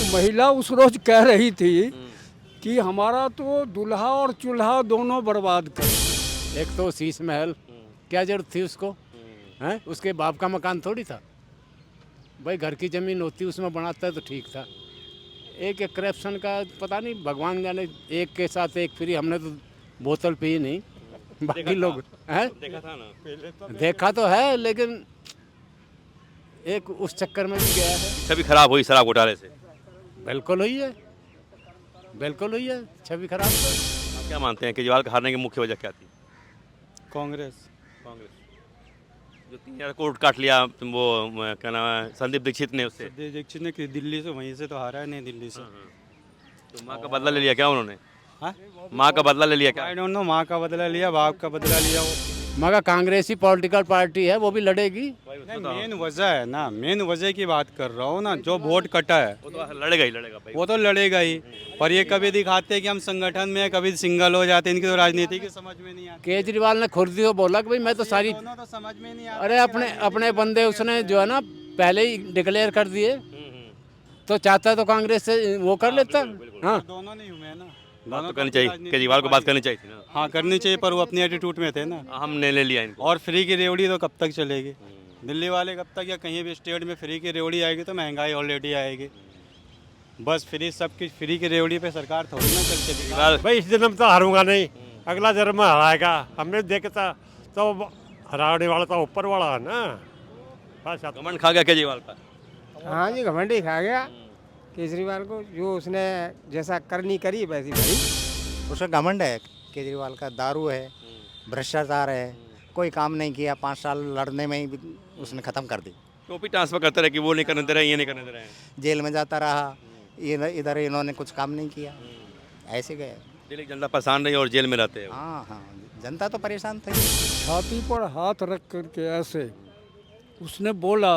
महिला उस रोज कह रही थी कि हमारा तो दूल्हा और चूल्हा दोनों बर्बाद कर। एक तो शीश महल, क्या जरूरत थी उसको? हैं? उसके बाप का मकान थोड़ी था भाई, घर की ज़मीन होती उसमें बनाता तो ठीक था। एक करप्शन का पता नहीं, भगवान जाने, एक के साथ एक फ्री। हमने तो बोतल पी नहीं, बाकी लोग हैं देखा था ना, देखा तो है, लेकिन एक उस चक्कर में भी गया है। छवि खराब हुई शराब घोटाले से। बिल्कुल हुई है, बिल्कुल हुई है, छवि खराब तो। आप क्या मानते हैं केजरीवाल के हारने की मुख्य वजह क्या थी? कांग्रेस। कांग्रेस जो 3,000 करोड़ काट लिया, वो क्या नाम है, संदीप दीक्षित ने उससे। दीक्षित ने दिल्ली से, वहीं से तो हारा है, नहीं दिल्ली से। तो माँ का बदला ले लिया क्या उन्होंने? हाँ, माँ का बदला ले लिया क्या? आई डोंट नो, माँ का बदला लिया, बाप का बदला लिया। वो मगर कांग्रेस ही पॉलिटिकल पार्टी है, वो भी लड़ेगी। मेन वजह है ना, मेन वजह की बात कर रहा हूँ ना, जो वोट कटा है वो तो लड़ेगा ही लड़ेगा भाई। वो तो लड़ेगा ही। पर ये कभी दिखाते हैं कि हम संगठन में, कभी सिंगल हो जाते हैं। इनकी तो राजनीति की समझ में नहीं आती। केजरीवाल ने खुद ही तो बोला कि भाई मैं तो सारी, दोनों तो समझ में नहीं आता। अरे अपने अपने बंदे उसने जो है ना पहले ही डिक्लेयर कर दिए, तो चाहता तो कांग्रेस से वो कर लेता। हाँ, दोनों नहीं हुए ना, बात दोनों तो करनी तो चाहिए, राजनीति केजरीवाल को बात करनी चाहिए थी ना। हाँ करनी चाहिए, पर वो अपनी एटीट्यूड में थे ना। हमने ले लिया इनको। और फ्री की रेवड़ी तो कब तक चलेगी? दिल्ली वाले कब तक, या कहीं भी स्टेट में फ्री की रेवड़ी आएगी तो महंगाई ऑलरेडी आएगी। बस फ्री, सबकी फ्री की रेवड़ी पे सरकार थोड़ी ना चलती। केजरीवाल भाई इस जन्म तो हारूंगा नहीं, अगला जन्म में हराएगा। हमने देखता तो हराने वाला तो ऊपर वाला है ना। बस घमंड खा गया केजरीवाल का। हाँ जी, घमंड ही खा गया केजरीवाल को। जो उसने जैसा करनी करी वैसी भरी। उसका घमंड है केजरीवाल का, दारू है, भ्रष्टाचार है, कोई काम नहीं किया। 5 साल लड़ने में ही उसने ख़त्म कर दी। टोपी ट्रांसफर करते रहे कि वो नहीं करने दे रहे, ये नहीं करने दे रहे हैं। जेल में जाता रहा, इधर इन्होंने कुछ काम नहीं किया, ऐसे गए। दिल्ली की जनता परेशान रही और जेल में रहते हैं। हाँ हाँ, जनता तो परेशान थी। छाती पर हाथ रख करके ऐसे उसने बोला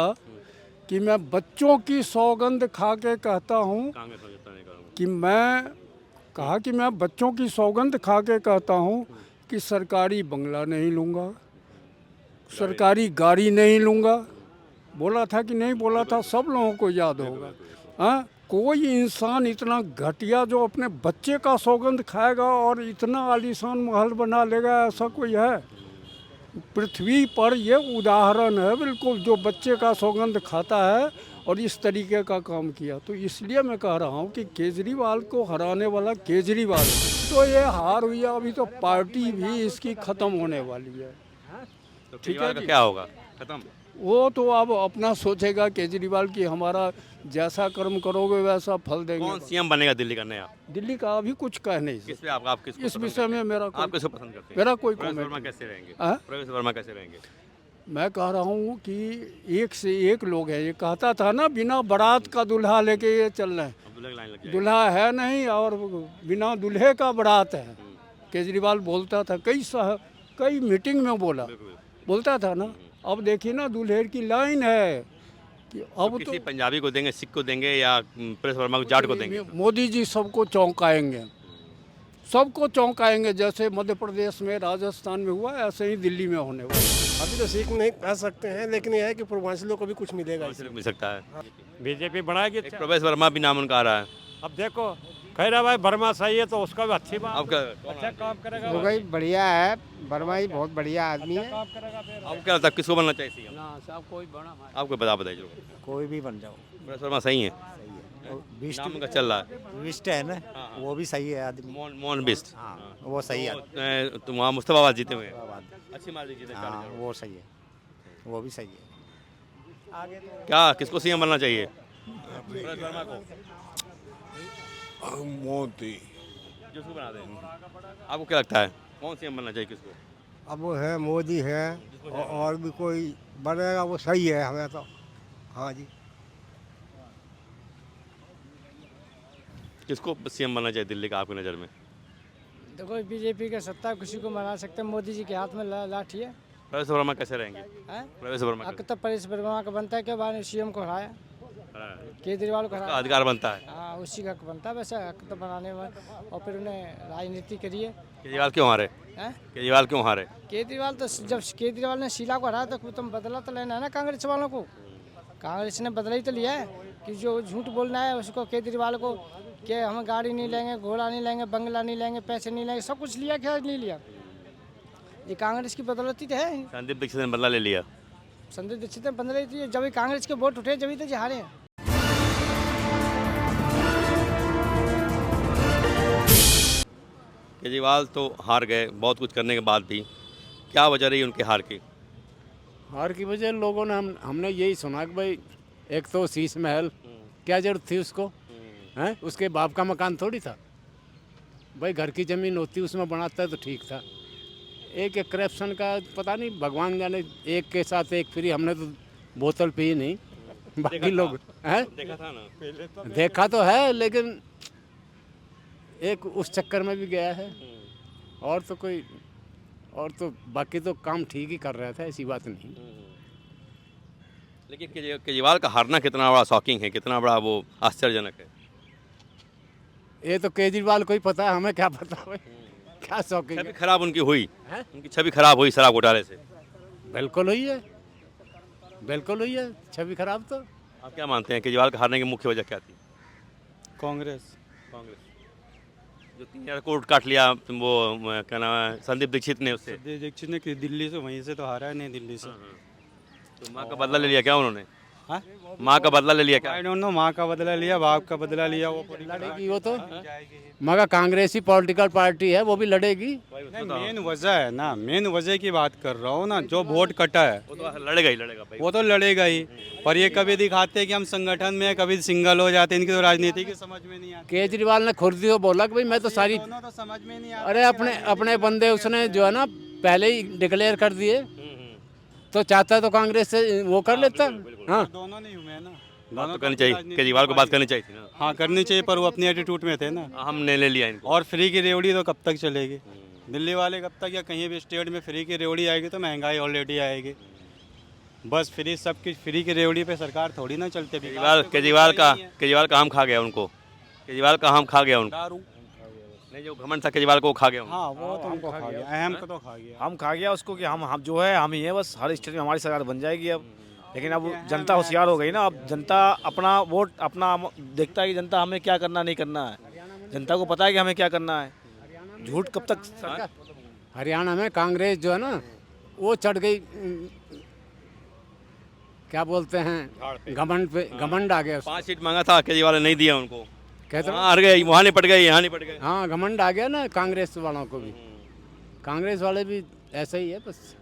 कि मैं बच्चों की सौगंध खा के कहता हूँ कांग्रेस में जितना नहीं करूँगा। कि मैं बच्चों की सौगंध खा के कहता हूँ कि सरकारी बंगला नहीं लूँगा, सरकारी गाड़ी नहीं लूँगा। बोला था कि नहीं बोला था, सब लोगों को याद होगा। हाँ, कोई इंसान इतना घटिया जो अपने बच्चे का सौगंध खाएगा और इतना आलीशान महल बना लेगा, ऐसा कोई है? पृथ्वी पर ये उदाहरण है बिल्कुल, जो बच्चे का सौगंध खाता है और इस तरीके का काम किया। तो इसलिए मैं कह रहा हूँ कि केजरीवाल को हराने वाला केजरीवाल है। तो ये हार हुई है, अभी तो पार्टी भी इसकी ख़त्म होने वाली है। तो केजरीवाल का क्या होगा? खत्म। वो तो अब अपना सोचेगा केजरीवाल की, हमारा जैसा कर्म करोगे वैसा फल देंगे। कौन सीएम बनेगा दिल्ली का नया? दिल्ली का अभी कुछ कह नहीं किस सकते। पे आप किसको इस पसंद विषय में मेरा करते हैं? आप किसको पसंद करते हैं? मेरा कोई प्रवेश कमेंट वर्मा नहीं। कैसे रहेंगे? हाँ? प्रवेश वर्मा कैसे रहेंगे? मैं कह रहा हूँ कि एक से एक लोग हैं। ये कहता था ना, बिना बारात का दूल्हा लेके ये चल रहे हैं। अब लाइन लग जाएगी। दूल्हा है नहीं और बिना दूल्हे का बारात है। केजरीवाल बोलता था, कई मीटिंग में बोलता था ना। अब देखिए ना, दूल्हे की लाइन है कि अब किसी पंजाबी को देंगे, सिख को देंगे, या प्रवेश वर्मा को, जाट को देंगे? मोदी जी सबको चौंकाएंगे, सबको चौंकाएंगे। जैसे मध्य प्रदेश में, राजस्थान में हुआ, ऐसे ही दिल्ली में होने वाला है। अभी तो सीख नहीं कह सकते हैं, लेकिन यह है कि पूर्वांचलों को भी कुछ मिलेगा इससे। मिल सकता है। बीजेपी बढ़ाएगी। एक प्रवेश वर्मा भी नाम उनका आ रहा है। अब देखो, कह रहा भाई वर्मा सही है तो उसका भी अच्छी बात। आपका अच्छा काम करेगा हो गई, बढ़िया है। वर्मा ही बहुत बढ़िया आदमी है। काम करेगा फिर। आपको क्या लगता है किसको बनना चाहिए सीएम? सब कोई बड़ा आपको बताइए जो। कोई भी बन जाओ, प्रवेश वर्मा सही है, नाम उनका चल रहा है। बिस्ट है ना, वो भी सही है आदमी। मोहन बिस्ट। हाँ, वो सही है। तो वहाँ मुस्तफाबाद जीते हुए हैं। अच्छी मार्जिन जीते। हाँ, वो सही है, वो भी सही है। क्या किसको सीएम बनना चाहिए? प्रवेश वर्मा को। मोदी। जिसको बना दें। आपको क्या लगता है कौन सीएम बनना चाहिए किसको? अब वो है, मोदी है, और भी कोई बनेगा वो सही है हमें तो। हाँ जी। किसको सीएम बनना चाहिए दिल्ली का आपकी नज़र में? देखो, बीजेपी का सत्ता किसी को बना सकते हैं। मोदी जी के हाथ में लाठी है। प्रवेश वर्मा कैसे रहेंगे? हैं? प्रवेश वर्मा हक तो परेश वर्मा का बनता है, क्या बार सीएम को हराया, केजरीवाल को का हराया। अधिकार बनता है। हाँ, उसी का हक बनता है वैसे, हक तो बनाने में। और फिर उन्हें राजनीति करी है। केजरीवाल क्यों हारे? हैं? केजरीवाल क्यों हारे? केजरीवाल तो जब केजरीवाल ने शीला को हराया तो तुम बदला तो लेना है ना कांग्रेस वालों को। कांग्रेस ने बदला ही तो लिया है कि जो झूठ बोलना है उसको केजरीवाल को कि हम गाड़ी नहीं लेंगे, घोड़ा नहीं लेंगे, बंगला नहीं लेंगे, पैसे नहीं लेंगे, सब कुछ लिया, क्या नहीं लिया। ये कांग्रेस की बदौलत ही तो है। संदीप दीक्षित ने बदला ले लिया। संजय दीक्षित ने बदला ही, जब कांग्रेस के वोट उठे जब तो जी हारे हैं। केजरीवाल तो हार गए बहुत कुछ करने के बाद भी, क्या वजह रही उनके हार की? हार की वजह लोगों ने हमने यही सुना कि भाई एक तो शीश महल, क्या जरूरत थी उसको, हैं? उसके बाप का मकान थोड़ी था भाई, घर की ज़मीन होती उसमें बनाता तो ठीक था। एक करप्शन का पता नहीं, भगवान जाने, एक के साथ एक फ्री। हमने तो बोतल पी नहीं, बाकी लोग हैं देखा था ना, देखा तो है, लेकिन एक उस चक्कर में भी गया है। और तो कोई, और तो बाकी तो काम ठीक ही कर रहा था, ऐसी बात नहीं। लेकिन केजरीवाल का हारना कितना बड़ा शॉकिंग है, कितना बड़ा वो आश्चर्यजनक है। ये तो केजरीवाल को ही पता है, हमें क्या पता भाई, क्या शौकीन छवि है। खराब उनकी हुई, हैं? उनकी छवि खराब हुई शराब घोटाले से। बिल्कुल हुई है, बिल्कुल हुई है छवि खराब तो। आप क्या मानते हैं केजरीवाल का हारने की मुख्य वजह क्या थी? कांग्रेस। जो 3,000 करोड़ काट लिया वो क्या नाम है, संदीप दीक्षित ने उससे। संजय दीक्षित ने कि दिल्ली से, वहीं से तो हारा है, नहीं दिल्ली से। तो माँ का बदला ले लिया क्या उन्होंने? हाँ? माँ का बदला ले लिया क्या? आई डोंट नो, माँ का बदला लिया, बाप का बदला लिया, वो पूरी लड़ेगी वो तो, मगर कांग्रेस ही पॉलिटिकल पार्टी है, वो भी लड़ेगी। मेन वजह है ना, मेन वजह की बात कर रहा हूँ ना, जो वोट कटा है वो तो लड़ेगा ही लड़ेगा भाई। वो तो लड़ेगा ही। पर ये कभी दिखाते हैं कि हम संगठन में, कभी सिंगल हो जाते हैं, इनकी तो राजनीति की समझ में नहीं आती। केजरीवाल ने खुद ही तो बोला कि भाई मैं तो सारी, दोनों तो समझ में नहीं आते। अरे अपने बंदे उसने जो है ना पहले ही डिक्लेयर कर दिए, तो चाहता तो कांग्रेस से वो कर लेता। हाँ, दोनों नहीं हुए ना, बात तो करनी चाहिए, केजरीवाल को बात करनी चाहिए थी ना। हाँ करनी चाहिए, पर वो अपनी एटीट्यूड में थे ना। हमने ले लिया इनको। और फ्री की रेवड़ी तो कब तक चलेगी? दिल्ली वाले कब तक, या कहीं भी स्टेट में फ्री की रेवड़ी आएगी तो महंगाई ऑलरेडी आएगी। बस फ्री, सब की फ्री की रेवड़ी पे सरकार थोड़ी ना चलते। केजरीवाल का हम खा गया उनको, केजरीवाल का हम खा गया उनको। दारू नहीं, जो घमंड था केजरीवाल को वो खा गया उनको। हाँ वो तो हमको खा गया, अहम को तो खा गया। हम खा गया उसको कि हम जो है हम ही है, बस हर स्टेट में हमारी सरकार बन जाएगी अब। लेकिन अब जनता होशियार हो गई ना, अब जनता अपना वोट अपना देखता है कि जनता हमें क्या करना नहीं करना है। जनता को पता है कि हमें क्या करना है। झूठ कब तक सरकार। हरियाणा में कांग्रेस जो है ना वो चढ़ गई, क्या बोलते हैं, घमंड पे, घमंड आ गया। 5 सीट मांगा था, केजरीवाल ने नहीं दिया उनको। कहते वहाँ हार गए, वहाँ निपट गए, यहाँ निपट गए। हाँ, घमंड आ गया ना कांग्रेस वालों को भी। कांग्रेस वाले भी ऐसा ही है बस।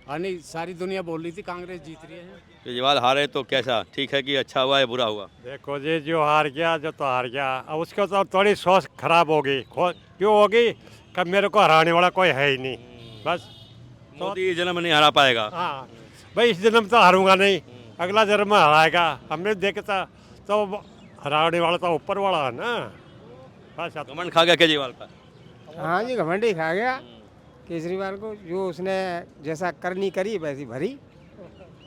और नहीं, सारी दुनिया बोल रही थी कांग्रेस जीत रही है। केजरीवाल हारे तो कैसा, ठीक है कि अच्छा हुआ या बुरा हुआ? देखो जी, जो हार गया जो तो हार गया, अब उसको तो थोड़ी सोच खराब होगी। क्यों होगी? कब मेरे को हराने वाला कोई है ही नहीं, बस। मोदी जन्म नहीं हरा पाएगा। हाँ भाई, इस जन्म तो हारूंगा नहीं, अगला जन्म में हराएगा। हमने देखता तो हराने वाला तो ऊपर वाला है ना, बस। घमंड खा गया केजरीवाल का। हाँ जी, घमंड ही खा गया केजरीवाल को। जो उसने जैसा करनी करी वैसी भरी।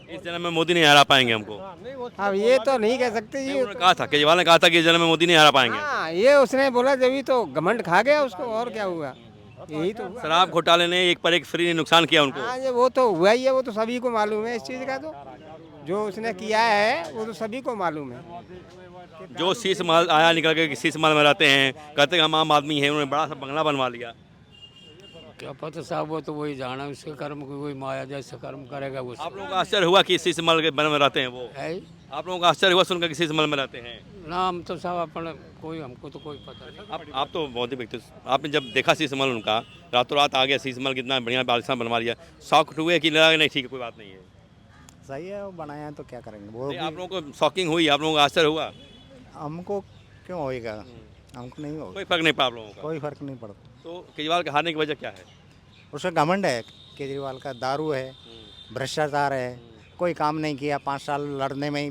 इस जन्म में मोदी नहीं हरा पाएंगे हमको। अब ये तो नहीं कह सकते जी। उन्होंने कहा था, केजरीवाल ने कहा था कि इस जन्म में मोदी नहीं हरा पाएंगे। हाँ, ये उसने बोला जब ही तो घमंड खा गया उसको, और क्या हुआ? यही तो हुआ। शराब घोटाले ने एक पर एक फ्री ने नुकसान किया उनको। हाँ, ये वो तो हुआ ही है, वो तो सभी को मालूम है इस चीज़ का। तो जो उसने किया है वो तो सभी को मालूम है। जो शीश महल आया निकल के, शीश महल में रहते हैं, कहते हैं हम आम आदमी हैं, उन्होंने बड़ा सा बंगला बनवा लिया। क्या पता साहब, वो तो वही जाना, उसके कर्म को कोई माया जैसे कर्म करेगा वो। आप लोगों को आश्चर्य हुआ कि शीश महल के बन में रहते हैं वो? है आप लोगों को आश्चर्य हुआ सुनकर कि शीश महल में रहते हैं? नाम तो साहब अपने कोई, हमको तो कोई पता नहीं। आप तो बहुत ही व्यक्ति, आपने जब देखा शीश महल उनका, रातों रात आ गया शीश महल, कितना बढ़िया बालिशान बनवा लिया, शौक हुए कि लगा नहीं ठीक है कोई बात नहीं है? सही है, वो बनाया है तो क्या करेंगे वो नहीं, आप लोगों को शॉकिंग हुई, आप लोगों को आश्चर्य हुआ? हमको क्यों होएगा? हमको नहीं होगा, कोई फर्क नहीं पड़ा आप लोगों का? कोई फर्क नहीं पड़ता। तो केजरीवाल के हारने की वजह क्या है? उसका घमंड है केजरीवाल का, दारू है, भ्रष्टाचार है, कोई काम नहीं किया, 5 साल लड़ने में ही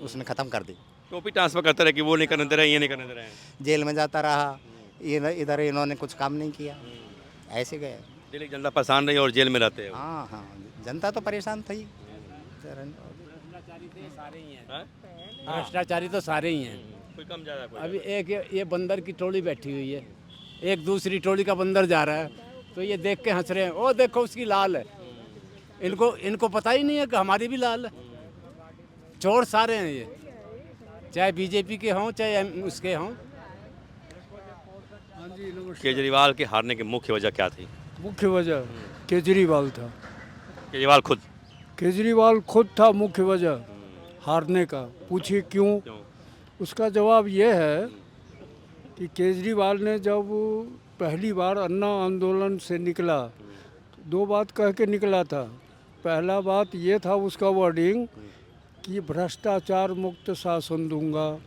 उसने ख़त्म कर दी। टोपी ट्रांसफर करते रहे कि वो नहीं करने दे रहे, ये नहीं करने दे रहे हैं। जेल में जाता रहा, इधर इन्होंने कुछ काम नहीं किया, ऐसे गए। दिल्ली की जनता परेशान रही और जेल में रहते हैं। हाँ हाँ, जनता तो परेशान थी। भ्रष्टाचारी तो सारे ही हैं। कोई कम ज़्यादा कोई। अभी एक ये बंदर की टोली बैठी हुई है, एक दूसरी टोली का बंदर जा रहा है, तो ये देख के हंस रहे हैं, ओ देखो उसकी लाल है। इनको पता ही नहीं है कि हमारी भी लाल है। चोर सारे हैं ये, चाहे बीजेपी के हों चाहे उसके हों। केजरीवाल के हारने की मुख्य वजह क्या थी? मुख्य वजह केजरीवाल था। केजरीवाल खुद था मुख्य वजह हारने का। पूछिए क्यों? उसका जवाब ये है कि केजरीवाल ने जब पहली बार अन्ना आंदोलन से निकला, दो बात कह के निकला था। पहला बात ये था उसका वर्डिंग कि भ्रष्टाचार मुक्त शासन दूंगा,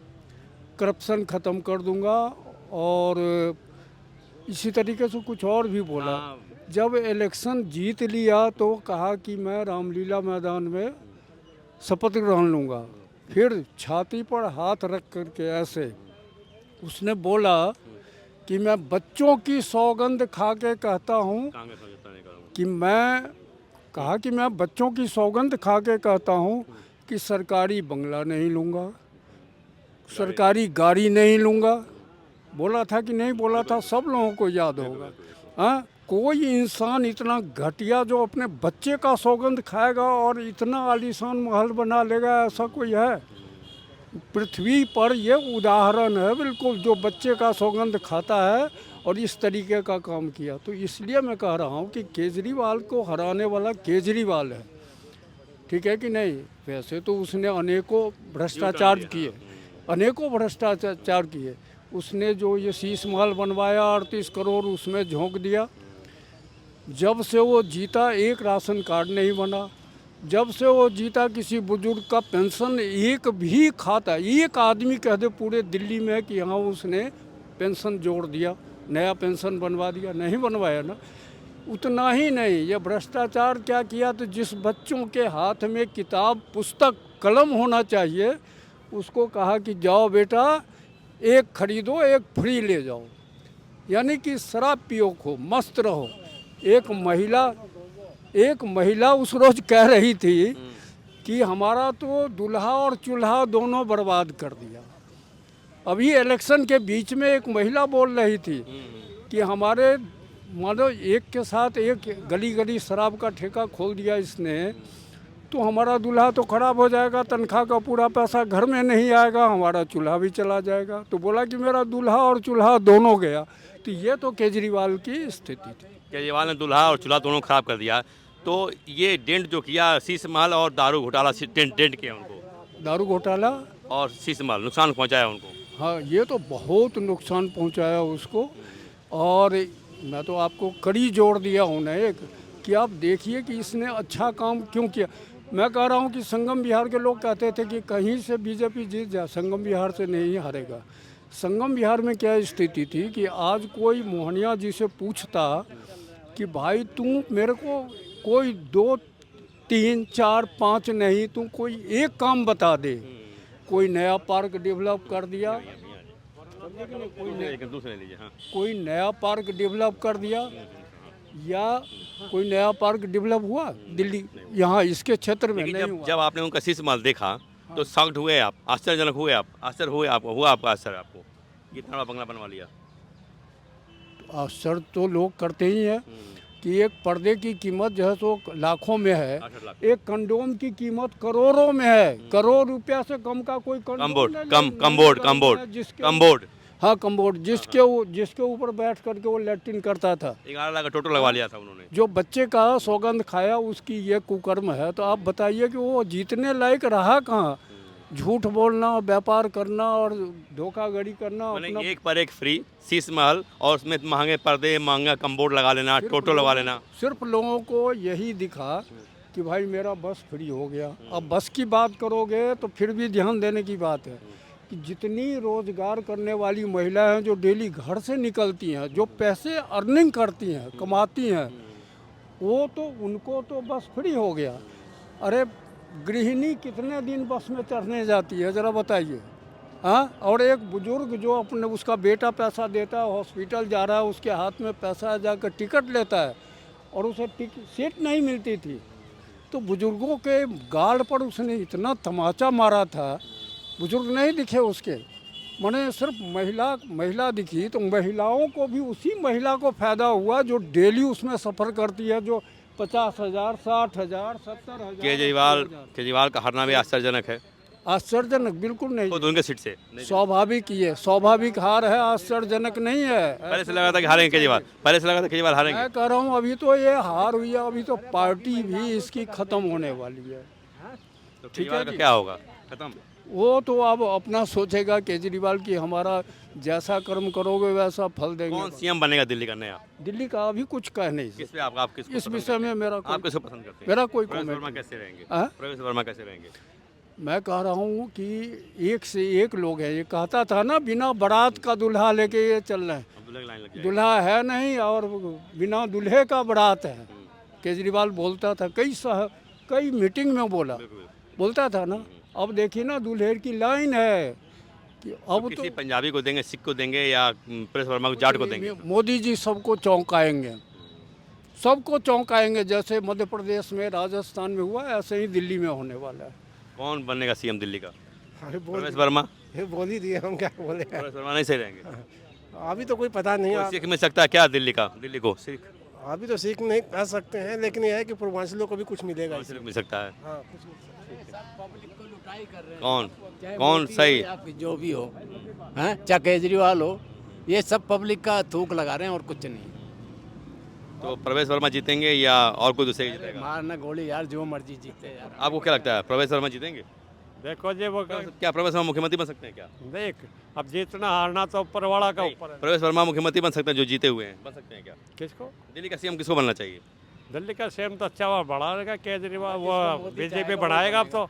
करप्शन ख़त्म कर दूंगा, और इसी तरीके से कुछ और भी बोला। जब इलेक्शन जीत लिया तो कहा कि मैं रामलीला मैदान में शपथ ग्रहण लूँगा। फिर छाती पर हाथ रख करके ऐसे उसने बोला कि मैं बच्चों की सौगंध खा के कहता हूँ कि मैं बच्चों की सौगंध खा के कहता हूँ कि सरकारी बंगला नहीं लूँगा, सरकारी गाड़ी नहीं लूँगा। बोला था कि नहीं बोला था? सब लोगों को याद होगा। हाँ, कोई इंसान इतना घटिया जो अपने बच्चे का सौगंध खाएगा और इतना आलीशान महल बना लेगा, ऐसा कोई है? पृथ्वी पर ये उदाहरण है बिल्कुल, जो बच्चे का सौगंध खाता है और इस तरीके का काम किया। तो इसलिए मैं कह रहा हूँ कि केजरीवाल को हराने वाला केजरीवाल है, ठीक है कि नहीं? वैसे तो उसने अनेकों भ्रष्टाचार किए। उसने जो ये शीश महल बनवाया 38 करोड़ उसमें झोंक दिया। जब से वो जीता एक राशन कार्ड नहीं बना। जब से वो जीता किसी बुजुर्ग का पेंशन एक भी खाता, एक आदमी कह दे पूरे दिल्ली में कि हाँ उसने पेंशन जोड़ दिया, नया पेंशन बनवा दिया? नहीं बनवाया ना। उतना ही नहीं, ये भ्रष्टाचार क्या किया, तो जिस बच्चों के हाथ में किताब पुस्तक कलम होना चाहिए उसको कहा कि जाओ बेटा एक खरीदो एक फ्री ले जाओ, यानी कि शराब पियो खो मस्त रहो। एक महिला उस रोज कह रही थी कि हमारा तो दूल्हा और चूल्हा दोनों बर्बाद कर दिया। अभी इलेक्शन के बीच में एक महिला बोल रही थी कि हमारे मानो एक के साथ एक गली गली शराब का ठेका खोल दिया इसने, तो हमारा दूल्हा तो खराब हो जाएगा, तनख्वाह का पूरा पैसा घर में नहीं आएगा, हमारा चूल्हा भी चला जाएगा। तो बोला कि मेरा दूल्हा और चूल्हा दोनों गया। तो ये तो केजरीवाल की स्थिति थी। केजरीवाल ने दूल्हा और चूल्हा दोनों खराब कर दिया। तो ये डेंट जो किया शीश महल और दारू घोटाला डेंट किया उनको, दारू घोटाला और शीश महल नुकसान पहुंचाया उनको। हाँ, ये तो बहुत नुकसान पहुंचाया उसको। और मैं तो आपको कड़ी जोड़ दिया हूँ ना एक कि आप देखिए कि इसने अच्छा काम क्यों किया। मैं कह रहा हूँ कि संगम बिहार के लोग कहते थे कि कहीं से बीजेपी जीत जाए, संगम बिहार से नहीं हारेगा। संगम बिहार में क्या स्थिति थी कि आज कोई मोहनिया जी से पूछता कि भाई तू मेरे को कोई 2, 3, 4, 5 नहीं, तू कोई एक काम बता दे। कोई नया पार्क डेवलप कर दिया, कोई नया पार्क डेवलप कर दिया, या कोई नया पार्क डेवलप हुआ दिल्ली यहाँ इसके क्षेत्र में नहीं हुआ। जब आपने उनका शीश महल देखा तो शॉक्ड हुए आप, आश्चर्यजनक हुए आप, हुआ आपका आश्चर्य, आपको कितना बड़ा बंगला बनवा लिया? आश्चर्य तो लोग करते ही हैं कि एक पर्दे की कीमत जो है तो लाखों में है, एक कंडोम की कीमत करोड़ों में है। करोड़ रुपया से कम का कोई कम्बोर्ड हाँ कम्बोर्ड, जिसके ऊपर बैठ करके वो लैट्रिन करता था। 11 लाख का टोटल लगवा लिया था उन्होंने। जो बच्चे का सौगंध खाया उसकी ये कुकर्म है। तो आप बताइए कि वो जीतने लायक रहा कहाँ? झूठ बोलना, व्यापार करना और धोखाधड़ी करना। अपना एक पर एक फ्री शीश महल और उसमें महंगे पर्दे, महंगा कम्बोर्ड लगा लेना, टोटो लगा लेना। सिर्फ लोगों को यही दिखा कि भाई मेरा बस फ्री हो गया। अब बस की बात करोगे तो फिर भी ध्यान देने की बात है कि जितनी रोजगार करने वाली महिलाएं हैं जो डेली घर से निकलती हैं, जो पैसे अर्निंग करती हैं, कमाती हैं, वो तो उनको तो बस फ्री हो गया। अरे गृहिणी कितने दिन बस में चढ़ने जाती है ज़रा बताइए? हाँ, और एक बुजुर्ग जो अपने उसका बेटा पैसा देता है, हॉस्पिटल जा रहा है, उसके हाथ में पैसा जाकर टिकट लेता है और उसे सीट नहीं मिलती थी, तो बुजुर्गों के गाल पर उसने इतना तमाचा मारा था। बुजुर्ग नहीं दिखे उसके, मैंने सिर्फ महिला दिखी। तो महिलाओं को भी, उसी महिला को फ़ायदा हुआ जो डेली उसमें सफ़र करती है, जो 50,000, 60,000, 70,000। केजरीवाल का हारना भी आश्चर्यजनक है। आश्चर्यजनक बिल्कुल नहीं। खुद उनके सीट से नहीं। स्वाभाविक ही है, स्वाभाविक हार है, आश्चर्यजनक नहीं है। पहले से लगा था कि हारेंगे केजरीवाल, पहले से लगा था केजरीवाल हारेंगे। मैं कह रहा हूँ अभी तो ये हार हुई है, अभी तो पार्टी भी इसकी खत्म होने वाली है। तो केजरीवाल का क्या होगा? खत्म। वो तो अब अपना सोचेगा केजरीवाल की, हमारा जैसा कर्म करोगे वैसा फल देंगे। कौन सीएम बनेगा दिल्ली का नया? दिल्ली का अभी कुछ कह नहीं किस सकते। पे आप किसको इस पसंद विषय में करते हैं? मेरा आप कोई किसको पसंद करते हैं? मेरा कोई प्रवेश comment वर्मा नहीं। कैसे रहेंगे? हाँ? प्रवेश वर्मा कैसे रहेंगे? मैं कह रहा हूँ कि एक से एक लोग हैं। ये कहता था ना बिना बारात का दूल्हा लेके ये चल रहे हैं, अब दूल्हे की लाइन लग जाएगी। दूल्हा है नहीं और बिना दूल्हे का बारात है। केजरीवाल बोलता था, कई मीटिंग में बोलता था ना। अब देखिए ना दूल्हे की लाइन है कि अब किसी तो पंजाबी को देंगे, सिख को देंगे या प्रवेश वर्मा को जाट को देंगे? मोदी जी सबको चौंकाएंगे, सबको चौंकाएंगे। जैसे मध्य प्रदेश में, राजस्थान में हुआ, ऐसे ही दिल्ली में होने वाला है। कौन बनेगा सीएम दिल्ली का? अरे प्रवेश वर्मा? बोल ही दिए, हम क्या बोले। प्रवेश वर्मा नहीं सही रहेंगे? अभी तो कोई पता नहीं कोई सीख मिल सकता है क्या दिल्ली को? सीख अभी तो सीख नहीं कर सकते हैं, लेकिन यह है कि पूर्वांचलों को भी कुछ मिलेगा। सिर्फ मिल सकता है। हाँ, कौन सही? आपकी जो भी हो, हैं, चाहे केजरीवाल हो, ये सब पब्लिक का थूक लगा रहे हैं और कुछ नहीं। तो प्रवेश वर्मा जीतेंगे या और कोई दूसरे जीतेगा? मारना गोली यार, जो मर्जी जीते यार। आपको क्या लगता है प्रवेश वर्मा जीतेंगे? देखो जी वो क्या प्रवेश वर्मा मुख्यमंत्री बन सकते हैं क्या? देख, अब जीतना हारना तो ऊपर वाला का ऊपर है। प्रवेश वर्मा मुख्यमंत्री बन सकते हैं जो जीते हुए हैं, बन सकते हैं क्या? किसको? दिल्ली का सीएम किसको बनना चाहिए? दिल्ली का सीएम तो अच्छा हुआ बढ़ाएगा केजरीवाल, वो बीजेपी बढ़ाएगा अब तो।